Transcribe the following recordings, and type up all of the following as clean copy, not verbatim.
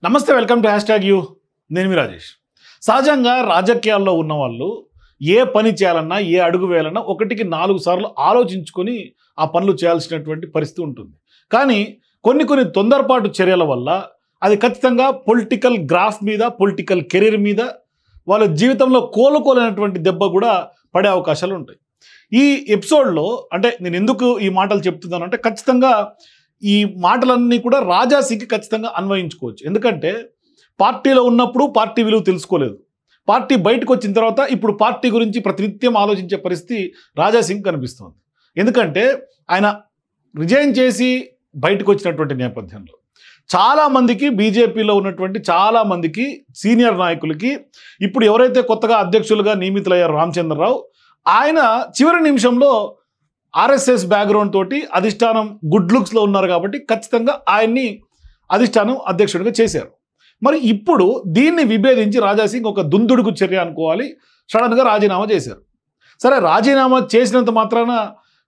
నమస్తే welcome to #you నేను మీ రాజేష్. సహజంగా రాజకీయాల్లో ఉన్న వాళ్ళు ఏ పని చేయాలన్నా ఏ అడుగు వేయాలన్నా ఒకటికి 4 సార్లు ఆలోచించుకొని ఆ పనులు చేయాల్సినటువంటి పరిస్థితి ఉంటుంది. కానీ కొన్ని తొందరపాటు చర్యల వల్ల అది ఖచ్చితంగా పొలిటికల్ గ్రాఫ్ మీద పొలిటికల్ కెరీర్ మీద వాళ్ళ జీవితంలో కోలుకోలేనటువంటి దెబ్బ కూడా పడే అవకాశాలు ఉంటాయి. ఈ ఎపిసోడ్లో అంటే నేను ఎందుకు ఈ మాటలు చెప్తున్నాను అంటే ఖచ్చితంగా ఈ మాటలన్నీ కూడా రాజాసింగ్కి ఖచ్చితంగా అన్వయించుకోవచ్చు. ఎందుకంటే పార్టీలో ఉన్నప్పుడు పార్టీ విలువ తెలుసుకోలేదు, పార్టీ బయటకు వచ్చిన తర్వాత ఇప్పుడు పార్టీ గురించి ప్రతినిత్యం ఆలోచించే పరిస్థితి రాజాసింగ్ కనిపిస్తుంది. ఎందుకంటే ఆయన రిజైన్ చేసి బయటకు వచ్చినటువంటి నేపథ్యంలో చాలామందికి బీజేపీలో ఉన్నటువంటి చాలామందికి సీనియర్ నాయకులకి ఇప్పుడు ఎవరైతే కొత్తగా అధ్యక్షులుగా నియమితులయ్యారు రామచంద్రరావు, ఆయన చివరి నిమిషంలో ఆర్ఎస్ఎస్ బ్యాక్గ్రౌండ్ తోటి అధిష్టానం గుడ్ లుక్స్లో ఉన్నారు కాబట్టి ఖచ్చితంగా ఆయన్ని అధిష్టానం అధ్యక్షుడిగా చేశారు. మరి ఇప్పుడు దీన్ని విభేదించి రాజాసింగ్ ఒక దుందుడుకు చర్య అనుకోవాలి, సడన్గా రాజీనామా చేశారు. సరే, రాజీనామా చేసినంత మాత్రాన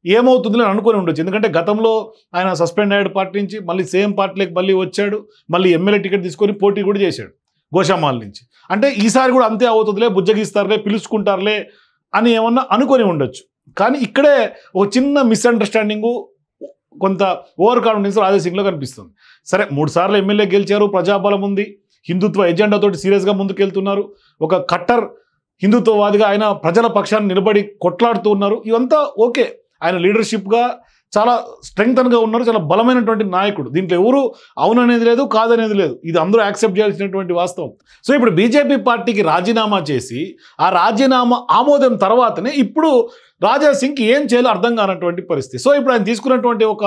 ఏమవుతుందో అని అనుకొని ఉండొచ్చు. ఎందుకంటే గతంలో ఆయన సస్పెండ్ అయ్యాడు పార్టీ నుంచి, మళ్ళీ సేమ్ పార్టీలోకి మళ్ళీ వచ్చాడు, మళ్ళీ ఎమ్మెల్యే టికెట్ తీసుకొని పోటీ కూడా చేశాడు గోషామాల్ నుంచి. అంటే ఈసారి కూడా అంతే అవుతుందిలే, బుజ్జగిస్తారులే, పిలుచుకుంటారులే అని ఏమన్నా అనుకొని ఉండొచ్చు. కానీ ఇక్కడే ఒక చిన్న మిస్అండర్స్టాండింగు, కొంత ఓవర్ కాన్ఫిడెన్స్ రాజాసింగ్లో కనిపిస్తుంది. సరే, 3 సార్లు ఎమ్మెల్యే గెలిచారు, ప్రజాబలం ఉంది, హిందుత్వ ఎజెండాతోటి సీరియస్గా ముందుకెళ్తున్నారు, ఒక కట్టర్ హిందుత్వవాదిగా ఆయన ప్రజల పక్షాన్ని నిలబడి కొట్లాడుతూ ఉన్నారు. ఇవంతా ఓకే, ఆయన లీడర్షిప్గా చాలా స్ట్రెంగ్తన్గా ఉన్నారు, చాలా బలమైనటువంటి నాయకుడు. దీంట్లో ఎవరు అవుననేది లేదు, కాదనేది లేదు, ఇది అందరూ యాక్సెప్ట్ చేయాల్సినటువంటి వాస్తవం. సో ఇప్పుడు బీజేపీ పార్టీకి రాజీనామా చేసి ఆ రాజీనామా ఆమోదం తర్వాతనే ఇప్పుడు రాజాసింగ్కి ఏం చేయాలో అర్థం కానటువంటి పరిస్థితి. సో ఇప్పుడు ఆయన తీసుకున్నటువంటి ఒక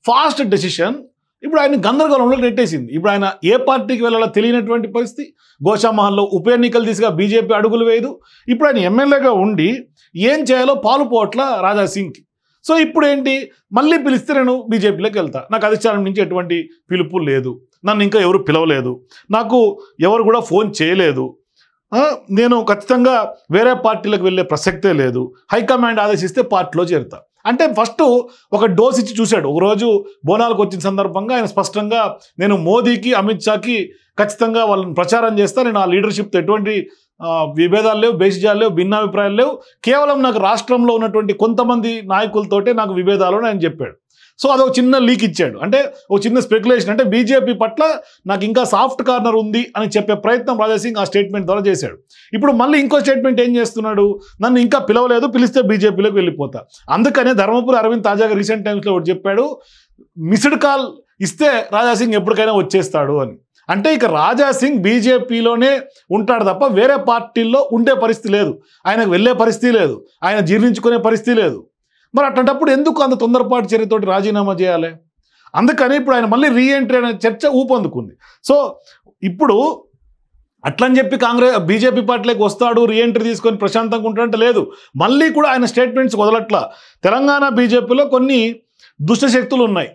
ఫాస్ట్ డెసిషన్ ఇప్పుడు ఆయన గందరగోళంలో నెట్టేసింది. ఇప్పుడు ఆయన ఏ పార్టీకి వెళ్ళాలో తెలియనటువంటి పరిస్థితి. గోషామహల్లో ఉప ఎన్నికలు దిశగా బీజేపీ అడుగులు వేయదు. ఇప్పుడు ఆయన ఎమ్మెల్యేగా ఉండి ఏం చేయాలో పాలుపోవట్ల రాజాసింగ్కి. సో ఇప్పుడు ఏంటి, మళ్ళీ పిలిస్తే నేను బీజేపీలోకి వెళ్తా, నాకు అధిష్టానం నుంచి ఎటువంటి పిలుపు లేదు, నన్ను ఇంకా ఎవరు పిలవలేదు, నాకు ఎవరు కూడా ఫోన్ చేయలేదు, నేను ఖచ్చితంగా వేరే పార్టీలకు వెళ్ళే ప్రసక్తే లేదు, హైకమాండ్ ఆదేశిస్తే పార్టీలో చేరుతా అంటే ఫస్ట్ ఒక డోస్ ఇచ్చి చూశాడు. ఒకరోజు బోనాలకు వచ్చిన సందర్భంగా ఆయన స్పష్టంగా నేను మోదీకి అమిత్ షాకి ఖచ్చితంగా వాళ్ళని ప్రచారం చేస్తా, నేను ఆ లీడర్షిప్తో ఎటువంటి విభేదాలు లేవు, బేసిజాలు లేవు, భిన్నాభిప్రాయాలు లేవు, కేవలం నాకు రాష్ట్రంలో ఉన్నటువంటి కొంతమంది నాయకులతోటే నాకు విభేదాలు అని ఆయన చెప్పాడు. సో అదొక చిన్న లీక్ ఇచ్చాడు, అంటే ఒక చిన్న స్పెక్యులేషన్, అంటే బీజేపీ పట్ల నాకు ఇంకా సాఫ్ట్ కార్నర్ ఉంది అని చెప్పే ప్రయత్నం రాజాసింగ్ ఆ స్టేట్మెంట్ ద్వారా చేశాడు. ఇప్పుడు మళ్ళీ ఇంకో స్టేట్మెంట్ ఏం చేస్తున్నాడు, నన్ను ఇంకా పిలవలేదు, పిలిస్తే బీజేపీలోకి వెళ్ళిపోతా. అందుకనే ధర్మపురి అరవింద్ తాజాగా రీసెంట్ టైమ్స్లో ఒకటి చెప్పాడు, మిస్డ్ కాల్ ఇస్తే రాజాసింగ్ ఎప్పటికైనా వచ్చేస్తాడు అని. అంటే ఇక రాజాసింగ్ బీజేపీలోనే ఉంటాడు తప్ప వేరే పార్టీల్లో ఉండే పరిస్థితి లేదు, ఆయనకు వెళ్ళే పరిస్థితి లేదు, ఆయన జీర్ణించుకునే పరిస్థితి లేదు. మరి అట్లాంటప్పుడు ఎందుకు అంత తొందరపాటు చర్యతోటి రాజీనామా చేయాలి? అందుకని ఇప్పుడు ఆయన మళ్ళీ రీఎంట్రీ అనే చర్చ ఊపందుకుంది. సో ఇప్పుడు అట్లని చెప్పి బీజేపీ పార్టీలోకి వస్తాడు, రీఎంట్రీ తీసుకొని ప్రశాంతంగా ఉంటాడంటే లేదు, మళ్ళీ కూడా ఆయన స్టేట్మెంట్స్ వదలట్లా. తెలంగాణ బీజేపీలో కొన్ని దుష్టశక్తులు ఉన్నాయి,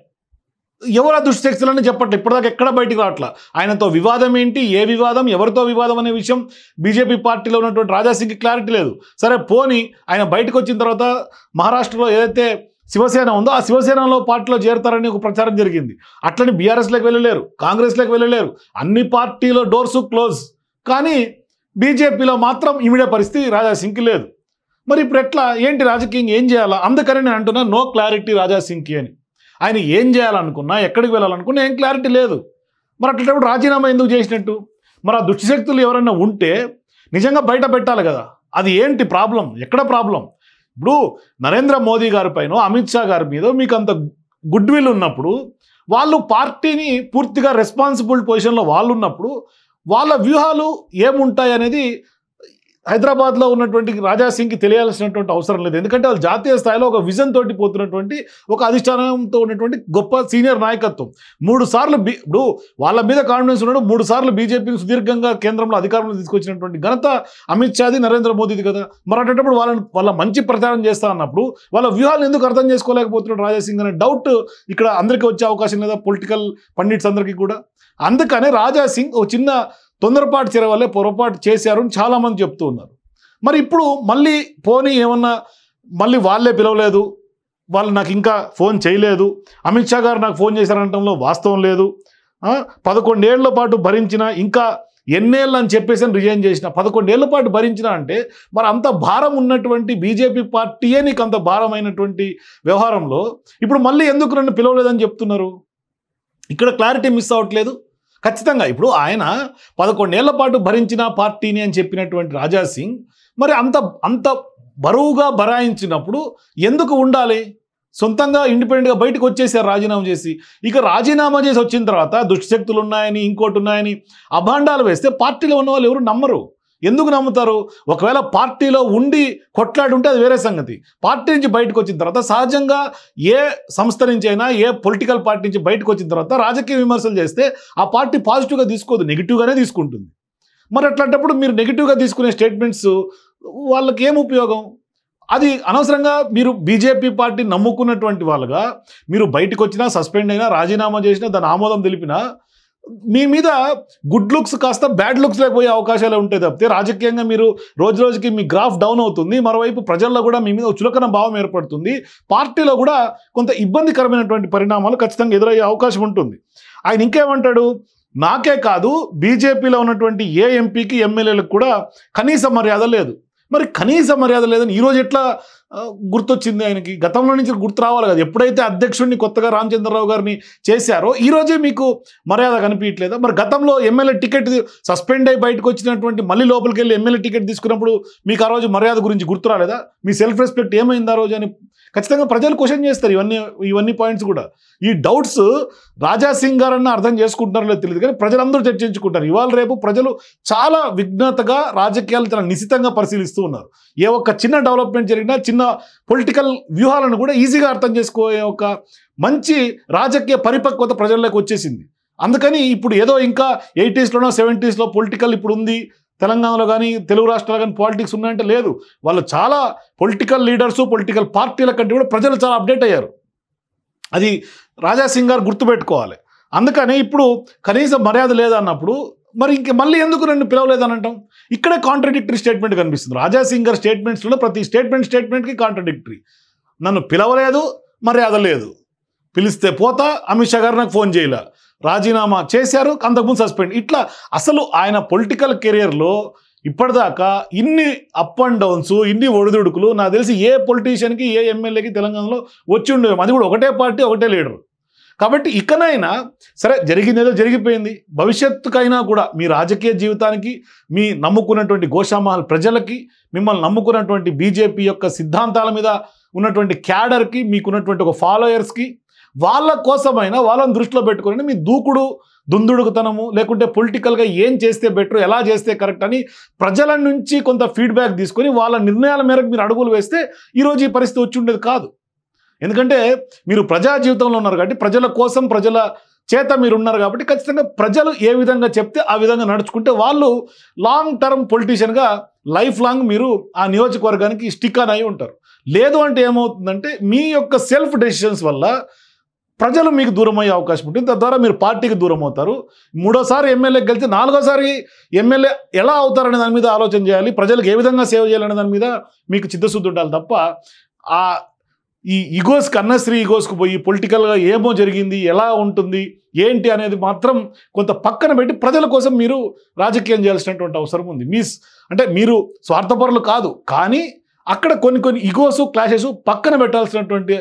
ఎవరు ఆ దుష్టశక్తులని చెప్పట్లేదు, ఇప్పటిదాకా ఎక్కడ బయటికి రావట్లా. ఆయనతో వివాదం ఏంటి, ఏ వివాదం, ఎవరితో వివాదం అనే విషయం బీజేపీ పార్టీలో ఉన్నటువంటి రాజాసింగ్కి క్లారిటీ లేదు. సరే పోని, ఆయన బయటకు వచ్చిన తర్వాత మహారాష్ట్రలో ఏదైతే శివసేన ఉందో ఆ శివసేనలో పార్టీలో చేరతారని ఒక ప్రచారం జరిగింది. అట్లని బీఆర్ఎస్లోకి వెళ్ళలేరు, కాంగ్రెస్లోకి వెళ్ళలేరు, అన్ని పార్టీలో డోర్స్ క్లోజ్. కానీ బీజేపీలో మాత్రం ఇమిడే పరిస్థితి రాజాసింగ్కి లేదు. మరి ఇప్పుడు ఎట్లా, ఏంటి రాజకీయం ఏం చేయాలా? అందుకని నేను అంటున్నా నో క్లారిటీ రాజాసింగ్కి అని. ఆయన ఏం చేయాలనుకున్నా, ఎక్కడికి వెళ్ళాలనుకున్నా ఏం క్లారిటీ లేదు. మరి అట్లాంటప్పుడు రాజీనామా ఎందుకు చేసినట్టు? మరి ఆ దుష్టశక్తులు ఎవరైనా ఉంటే నిజంగా బయట పెట్టాలి కదా, అది ఏంటి ప్రాబ్లం, ఎక్కడ ప్రాబ్లం? ఇప్పుడు నరేంద్ర మోదీ గారి పైన, అమిత్ షా గారి మీద మీకు అంత గుడ్ విల్ ఉన్నప్పుడు, వాళ్ళు పార్టీని పూర్తిగా రెస్పాన్సిబుల్ పొజిషన్లో వాళ్ళు ఉన్నప్పుడు వాళ్ళ వ్యూహాలు ఏముంటాయి అనేది హైదరాబాద్లో ఉన్నటువంటి రాజాసింగ్కి తెలియాల్సినటువంటి అవసరం లేదు. ఎందుకంటే వాళ్ళు జాతీయ స్థాయిలో ఒక విజన్ తోటి పోతున్నటువంటి, ఒక అధిష్టానంతో ఉన్నటువంటి గొప్ప సీనియర్ నాయకత్వం. 3 సార్లు ఇప్పుడు వాళ్ళ మీద కాన్ఫిడెన్స్ ఉన్నాడు, 3 సార్లు బీజేపీని సుదీర్ఘంగా కేంద్రంలో అధికారంలో తీసుకొచ్చినటువంటి ఘనత అమిత్ షాది, నరేంద్ర మోదీది కదా. మరి అటప్పుడు వాళ్ళ మంచి ప్రచారం చేస్తా అన్నప్పుడు వాళ్ళ వ్యూహాలను ఎందుకు అర్థం చేసుకోలేకపోతున్నాడు రాజాసింగ్ అనే డౌట్ ఇక్కడ అందరికీ వచ్చే అవకాశం లేదా, పొలిటికల్ పండిట్స్ అందరికీ కూడా. అందుకనే రాజాసింగ్ ఒక చిన్న తొందరపాటు చర్య వల్లే పొరపాటు చేశారు అని చాలామంది చెప్తూ ఉన్నారు. మరి ఇప్పుడు మళ్ళీ పోనీ ఏమన్నా మళ్ళీ వాళ్ళే పిలవలేదు, వాళ్ళు నాకు ఇంకా ఫోన్ చేయలేదు, అమిత్ షా గారు నాకు ఫోన్ చేశారనటంలో వాస్తవం లేదు, 11 ఏళ్ల పాటు భరించిన, ఇంకా ఎన్నేళ్ళు అని చెప్పేసి రిజైన్ చేసిన, 11 ఏళ్ల పాటు భరించిన అంటే మరి అంత భారం ఉన్నటువంటి బీజేపీ పార్టీయే నీకు అంత భారమైనటువంటి వ్యవహారంలో ఇప్పుడు మళ్ళీ ఎందుకు నన్ను పిలవలేదని చెప్తున్నారు? ఇక్కడ క్లారిటీ మిస్ అవ్వట్లేదు. ఖచ్చితంగా ఇప్పుడు ఆయన 11 ఏళ్ల పాటు భరించిన పార్టీని అని చెప్పినటువంటి రాజా సింగ్ మరి అంత బరువుగా బరాయించినప్పుడు ఎందుకు ఉండాలి? సొంతంగా ఇండిపెండెంట్గా బయటకు వచ్చేసారు రాజీనామా చేసి. ఇక రాజీనామా చేసి వచ్చిన తర్వాత దుష్టశక్తులు ఉన్నాయని, ఇంకోటి ఉన్నాయని అభాండాలు వేస్తే పార్టీలో ఉన్న వాళ్ళు ఎవరు నమ్మరు. ఎందుకు నమ్ముతారు? ఒకవేళ పార్టీలో ఉండి కొట్లాడి ఉంటే అది వేరే సంగతి. పార్టీ నుంచి బయటకు వచ్చిన తర్వాత సహజంగా ఏ సంస్థ నుంచి అయినా, ఏ పొలిటికల్ పార్టీ నుంచి బయటకు వచ్చిన తర్వాత రాజకీయ విమర్శలు చేస్తే ఆ పార్టీ పాజిటివ్గా తీసుకోదు, నెగిటివ్గానే తీసుకుంటుంది. మరి అట్లాంటప్పుడు మీరు నెగిటివ్గా తీసుకునే స్టేట్మెంట్స్ వాళ్ళకి ఏం ఉపయోగం? అది అనవసరంగా మీరు బీజేపీ పార్టీ నమ్ముకున్నటువంటి వాళ్ళుగా మీరు బయటకు వచ్చినా, సస్పెండ్ అయినా, రాజీనామా చేసినా, దాని ఆమోదం తెలిపినా మీ మీద గుడ్ లుక్స్ కాస్త బ్యాడ్ లుక్స్ లేకపోయే అవకాశాలు ఉంటాయి తప్పితే రాజకీయంగా మీరు రోజు రోజుకి మీ గ్రాఫ్ డౌన్ అవుతుంది. మరోవైపు ప్రజల్లో కూడా మీ మీద చులకన భావం ఏర్పడుతుంది. పార్టీలో కూడా కొంత ఇబ్బందికరమైనటువంటి పరిణామాలు ఖచ్చితంగా ఎదురయ్యే అవకాశం ఉంటుంది. ఆయన ఇంకేమంటాడు? నాకే కాదు బీజేపీలో ఉన్నటువంటి ఏ ఎంపీకి, ఎమ్మెల్యేలకు కూడా కనీస మర్యాద లేదు. మరి కనీస మర్యాద లేదని ఈరోజు ఎట్లా గుర్తొచ్చింది ఆయనకి? గతంలో నుంచి గుర్తు రావాలి కదా. ఎప్పుడైతే అధ్యక్షుడిని కొత్తగా రామచంద్రరావు గారిని చేశారో ఈరోజే మీకు మర్యాద కనిపించట్లేదా? మరి గతంలో ఎమ్మెల్యే టికెట్ సస్పెండ్ అయ్యి బయటకు వచ్చినటువంటి మళ్ళీ లోపలికి వెళ్ళి ఎమ్మెల్యే టికెట్ తీసుకున్నప్పుడు మీకు ఆ రోజు మర్యాద గురించి గుర్తు రాలేదా? మీ సెల్ఫ్ రెస్పెక్ట్ ఏమైంది ఆ రోజు అని ఖచ్చితంగా ప్రజలు క్వశ్చన్ చేస్తారు. ఇవన్నీ పాయింట్స్ కూడా. ఈ డౌట్స్ రాజా సింగ్ గారన్నా అర్థం చేసుకుంటున్నారో లేదో తెలియదు, కానీ ప్రజలందరూ చర్చించుకుంటారు. ఇవాళ రేపు ప్రజలు చాలా విజ్ఞతగా రాజకీయాలు చాలా నిశితంగా పరిశీలిస్తూ ఉన్నారు. ఏ ఒక్క చిన్న డెవలప్మెంట్ జరిగినా, చిన్న పొలిటికల్ వ్యూహాలను కూడా ఈజీగా అర్థం చేసుకోే ఒక మంచి రాజకీయ పరిపక్వత ప్రజల్లోకి వచ్చేసింది. అందుకని ఇప్పుడు ఏదో ఇంకా 80s లోనో 70s పొలిటికల్ ఇప్పుడు ఉంది, తెలంగాణలో కానీ తెలుగు రాష్ట్రాలు కానీ పాలిటిక్స్ ఉన్నాయంటే లేదు. వాళ్ళు చాలా పొలిటికల్ లీడర్సు, పొలిటికల్ పార్టీల కంటే కూడా ప్రజలు చాలా అప్డేట్ అయ్యారు. అది రాజా సింగ్ గారు గుర్తుపెట్టుకోవాలి. అందుకని ఇప్పుడు కనీసం మర్యాద లేదన్నప్పుడు మరి మళ్ళీ ఎందుకు నన్ను పిలవలేదని అంటాం? ఇక్కడే కాంట్రడిక్టరీ స్టేట్మెంట్ కనిపిస్తుంది. రాజా సింగ్ గారి స్టేట్మెంట్స్లో ప్రతి స్టేట్మెంట్కి కాంట్రడిక్టరీ. నన్ను పిలవలేదు, మర్యాద లేదు, పిలిస్తే పోతా, అమిత్ షా గారు నాకు ఫోన్ చేయలే, రాజీనామా చేశారు, అంతకుముందు సస్పెండ్. ఇట్లా అసలు ఆయన పొలిటికల్ కెరియర్లో ఇప్పటిదాకా ఇన్ని అప్ అండ్ డౌన్స్, ఇన్ని ఒడిదుడుకులు నాకు తెలిసి ఏ పొలిటీషియన్కి, ఏ ఎమ్మెల్యేకి తెలంగాణలో వచ్చి ఉండేవి. అది కూడా ఒకటే పార్టీ, ఒకటే లీడరు. కాబట్టి ఇకనైనా సరే, జరిగిందేదో జరిగిపోయింది. భవిష్యత్తుకైనా కూడా మీ రాజకీయ జీవితానికి, మీ నమ్ముకున్నటువంటి గోషామహల్ ప్రజలకి, మిమ్మల్ని నమ్ముకున్నటువంటి బీజేపీ యొక్క సిద్ధాంతాల మీద ఉన్నటువంటి క్యాడర్కి, మీకున్నటువంటి ఒక ఫాలోయర్స్కి, వాళ్ళ కోసమైనా వాళ్ళని దృష్టిలో పెట్టుకుని మీ దూకుడు, దుందుడుకుతనము, లేకుంటే పొలిటికల్గా ఏం చేస్తే బెటర్, ఎలా చేస్తే కరెక్ట్ అని ప్రజల నుంచి కొంత ఫీడ్బ్యాక్ తీసుకొని వాళ్ళ నిర్ణయాల మేరకు మీరు అడుగులు వేస్తే ఈరోజు ఈ పరిస్థితి వచ్చి ఉండేది కాదు. ఎందుకంటే మీరు ప్రజా జీవితంలో ఉన్నారు కాబట్టి, ప్రజల కోసం, ప్రజల చేత మీరు ఉన్నారు కాబట్టి ఖచ్చితంగా ప్రజలు ఏ విధంగా చెప్తే ఆ విధంగా నడుచుకుంటే వాళ్ళు లాంగ్ టర్మ్ పొలిటీషియన్గా లైఫ్ లాంగ్ మీరు ఆ నియోజకవర్గానికి స్టిక్ ఆన్ అయి ఉంటారు. లేదు అంటే ఏమవుతుందంటే మీ యొక్క సెల్ఫ్ డెసిషన్స్ వల్ల ప్రజలు మీకు దూరం అయ్యే అవకాశం ఉంటుంది. తద్వారా మీరు పార్టీకి దూరం అవుతారు. 3వ ఎమ్మెల్యేకి గెలిచి 4వ ఎమ్మెల్యే ఎలా అవుతారనే దాని మీద ఆలోచన చేయాలి. ప్రజలకు ఏ విధంగా సేవ చేయాలనే దాని మీద మీకు చిత్తశుద్ధి ఉండాలి తప్ప ఈ ఈగోస్కి, అన్నశ్రీ ఈగోస్కి పోయి పొలిటికల్గా ఏమో జరిగింది, ఎలా ఉంటుంది, ఏంటి అనేది మాత్రం కొంత పక్కన పెట్టి ప్రజల కోసం మీరు రాజకీయం చేయాల్సినటువంటి అవసరం ఉంది. అంటే మీరు స్వార్థపరులు కాదు, కానీ అక్కడ కొన్ని ఈగోస్, క్లాషెస్ పక్కన పెట్టాల్సినటువంటి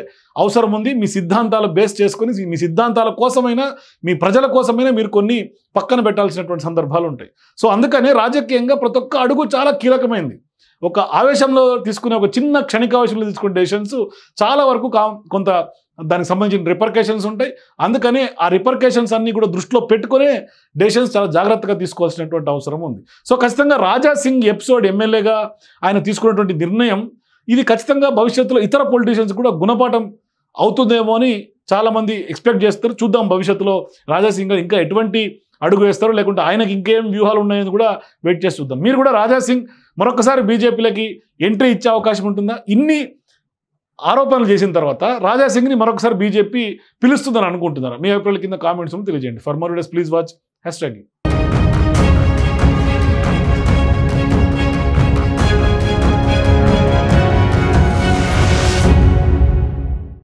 అవసరం ఉంది. మీ సిద్ధాంతాలు బేస్ చేసుకొని, మీ సిద్ధాంతాల కోసమైనా, మీ ప్రజల కోసమైనా మీరు కొన్ని పక్కన పెట్టాల్సినటువంటి సందర్భాలు ఉంటాయి. సో అందుకనే రాజకీయంగా ప్రతి ఒక్క అడుగు చాలా కీలకమైంది. ఒక ఆవేశంలో తీసుకునే, ఒక చిన్న క్షణికావేశంలో తీసుకునే డెసిషన్స్ చాలా వరకు కొంత దానికి సంబంధించిన రిపర్కేషన్స్ ఉంటాయి. అందుకనే ఆ రిపర్కేషన్స్ అన్నీ కూడా దృష్టిలో పెట్టుకునే డెసిషన్స్ చాలా జాగ్రత్తగా తీసుకోవాల్సినటువంటి అవసరం ఉంది. సో ఖచ్చితంగా రాజా సింగ్ ఎపిసోడ్ ఎమ్మెల్యేగా ఆయన తీసుకున్నటువంటి నిర్ణయం ఇది ఖచ్చితంగా భవిష్యత్తులో ఇతర పొలిటీషియన్స్ కూడా గుణపాఠం అవుతుందేమో అని చాలామంది ఎక్స్పెక్ట్ చేస్తారు. చూద్దాం భవిష్యత్తులో రాజా సింగ్ ఇంకా ఎటువంటి అడుగు వేస్తారో, లేకుంటే ఆయనకి ఇంకేం వ్యూహాలు ఉన్నాయని కూడా వెయిట్ చేసి చూద్దాం. మీరు కూడా రాజా సింగ్ మరొకసారి బీజేపీలోకి ఎంట్రీ ఇచ్చే అవకాశం ఉంటుందా? ఇన్ని ఆరోపణలు చేసిన తర్వాత రాజా సింగ్ని మరొకసారి బీజేపీ పిలుస్తుందని అనుకుంటున్నారా? మీ అభిప్రాయాల కింద కామెంట్స్ తెలియజేయండి. For more videos please watch #.